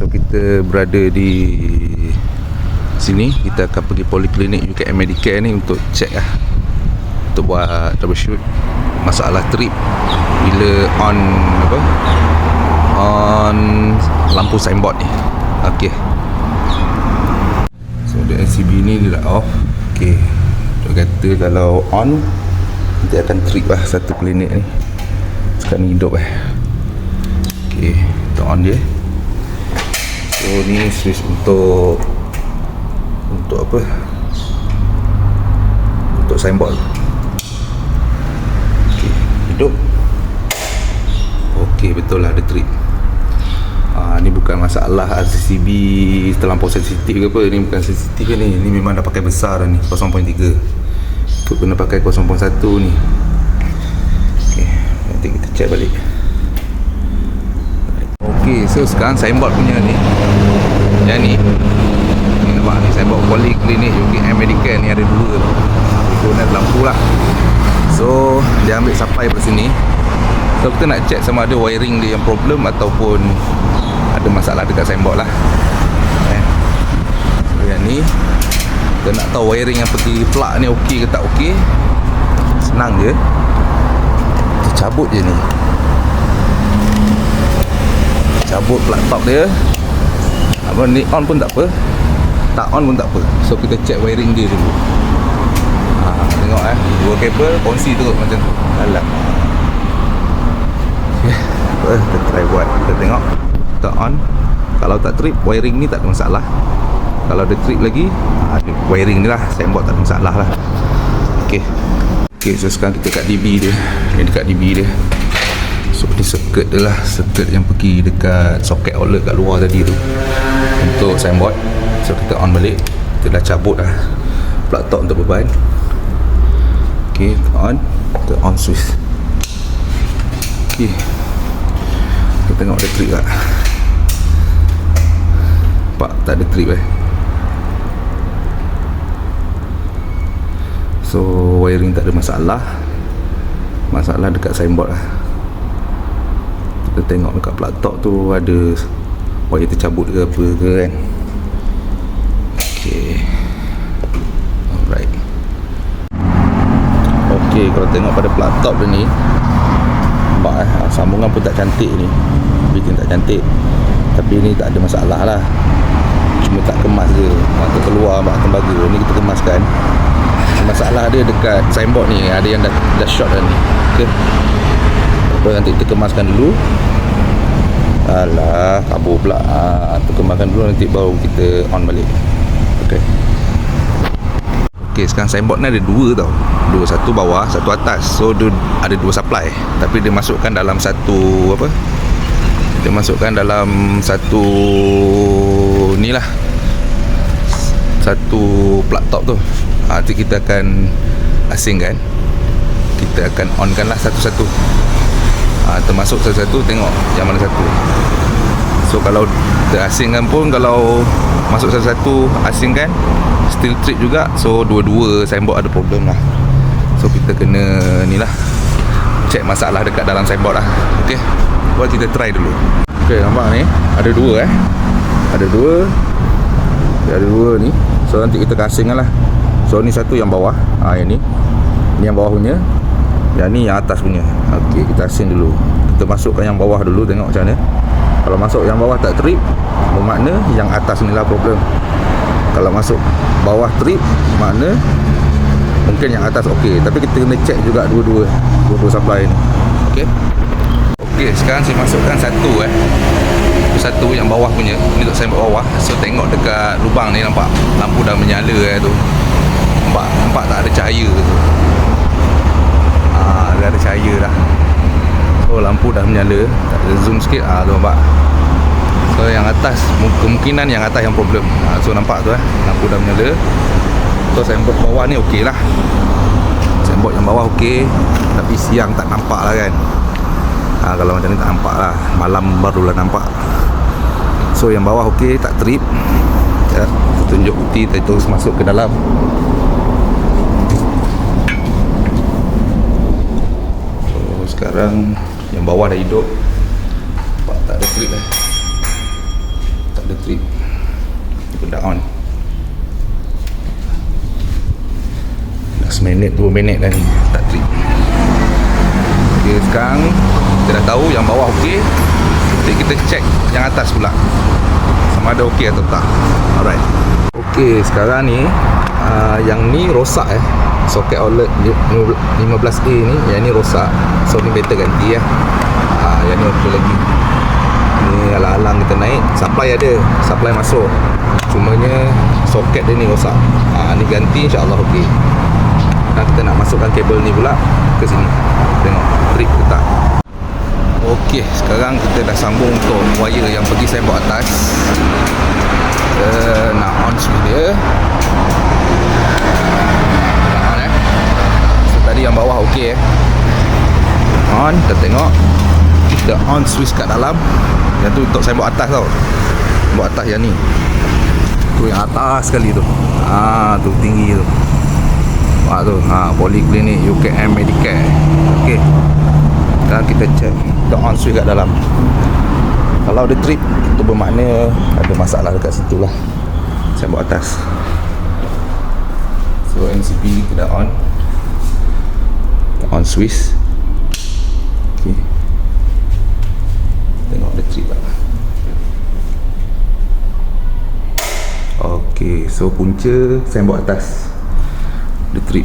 So kita berada di sini. Kita akan pergi poliklinik UKM Medicare ni untuk check lah, untuk buat troubleshoot masalah trip bila on lampu signboard ni. Okey. So the LCB ni dia dah off. Okey. Dia kata kalau on nanti akan trip lah satu klinik ni. Sekarang ni hidup Okey, kita on dia. So ni switch untuk apa? Untuk signboard. Okey, hidup. Okey, betul lah ada trip. Ni bukan masalah RCCB terlampau sensitif ke apa. Ni bukan sensitif ke ni. Ni memang dah pakai besar dah ni, 0.3. Ikut kena pakai 0.1 ni. Okey, nanti kita check balik. Okey, so sekarang signboard punya ni. Yang ni nampak ni signboard poliklinik UKM Medicare ni ada dua tau. Guna lampu lah. So dia ambil sampai pada sini. So kita nak check sama ada wiring dia yang problem ataupun ada masalah dekat signboard lah. So yang ni kita nak tahu wiring yang pergi plug ni okey ke tak okey. Senang je, kita cabut je ni, cabut plug top dia. Apa ni on pun tak apa, tak on pun tak apa. So kita check wiring dia dulu. Tengok dua kabel kongsi terus macam tu. Alah. Kita try buat. Kita tengok, kita on. Kalau tak trip, wiring ni tak ada masalah. Kalau ada trip lagi, wiring ni lah, signboard tak ada masalah lah. Okay, so sekarang kita kat DB dia. Ni dekat DB dia. So ni circuit dia lah, circuit yang pergi dekat soket outlet kat luar tadi tu untuk signboard. So kita on balik. Kita dah cabut lah plug top untuk beban. Okay, kita on switch. Okay, kita tengok ada trip tak. Nampak tak ada trip So wiring tak ada masalah. Masalah dekat signboard lah. Kita tengok dekat plug top tu ada wire tercabut ke apa ke kan. Okay, alright. Okay, kalau tengok pada plug top dia ni, nampak sambungan pun tak cantik ni, bikin tak cantik. Tapi ni tak ada masalah lah, cuma tak kemas je, mata keluar bak tembaga ni kita kemaskan. Masalah dia dekat signboard ni, ada yang dah short dah ni. Okay, apa, nanti kita kemaskan dulu. Alah, kabur pula. Kita kemaskan dulu, nanti baru kita on balik. Okay. Okay, sekarang signboard ni ada dua tau. Dua, satu bawah, satu atas. So dia ada dua supply, tapi dia masukkan dalam satu apa? Dia masukkan dalam satu ni lah, satu plug top tu. Nanti kita akan asingkan, kita akan onkan lah satu-satu. Termasuk satu-satu, tengok yang mana satu. So kalau terasingkan pun, kalau masuk satu-satu asingkan, still trip juga. So dua-dua signboard ada problem lah. So kita kena ni lah, check masalah dekat dalam signboard lah. Okay, buat kita try dulu. Okay, nampak ni ada dua ada dua. Ada dua ni. So nanti kita asingkan lah. So ni satu yang bawah, yang ni yang bawah punya, yang ni yang atas punya. Okey, kita asing dulu. Kita masukkan yang bawah dulu, tengok macam mana. Kalau masuk yang bawah tak trip, bermakna yang atas ni lah problem. Kalau masuk bawah trip, makna mungkin yang atas okey. Tapi kita kena check juga dua-dua supply ni. Okey. Okey, sekarang saya masukkan satu satu yang bawah punya. Ni untuk signboard bawah. So tengok dekat lubang ni, nampak lampu dah menyala tu. Nampak tak ada cahaya tu. Dah ada cahaya dah. So lampu dah menyala. Tak ada zoom sikit. Tu nampak. So yang atas, kemungkinan yang atas yang problem. So nampak tu lampu dah menyala. So signboard bawah ni okey lah. Signboard yang bawah okey, tapi siang tak nampak lah kan. Kalau macam ni tak nampak lah, malam barulah nampak. So yang bawah okey, tak trip. Kita tunjuk bukti, kita terus masuk ke dalam. Sekarang yang bawah dah hidup. Nampak tak ada trip The trip dah on. Dah 1 minit 2 minit dah ni tak trip. Okay, sekarang kita dah tahu yang bawah okey. Jadi kita check yang atas pula sama ada okey atau tak. Alright. Okey, sekarang ni yang ni rosak soket outlet 15A ni, yang ni rosak. So ni better ganti yang ni okey lagi. Ni alang-alang kita naik, supply ada, supply masuk, cumanya soket dia ni rosak. Ni ganti insyaAllah okey. Dan kita nak masukkan kabel ni pula ke sini, tengok trip ke tak. Okey, sekarang kita dah sambung untuk wire yang pergi sembok atas. Kita nak on switch dia. Nak on So tadi yang bawah okey on, kita tengok. Kita on switch kat dalam. Yang tu untuk sembok atas tau. Sembok atas yang ni. Tu yang atas sekali tu. Tu tinggi tu. Tu Polyclinic UKM Medicare. Okey. Sekarang kita check. Kita on switch kat dalam. Kalau ada trip, itu bermakna ada masalah dekat situ lah. Sembok atas. So NCP kita on. Kita on switch. Okey. Tengok ada trip lah. Okey, so punca sembok atas. The trip.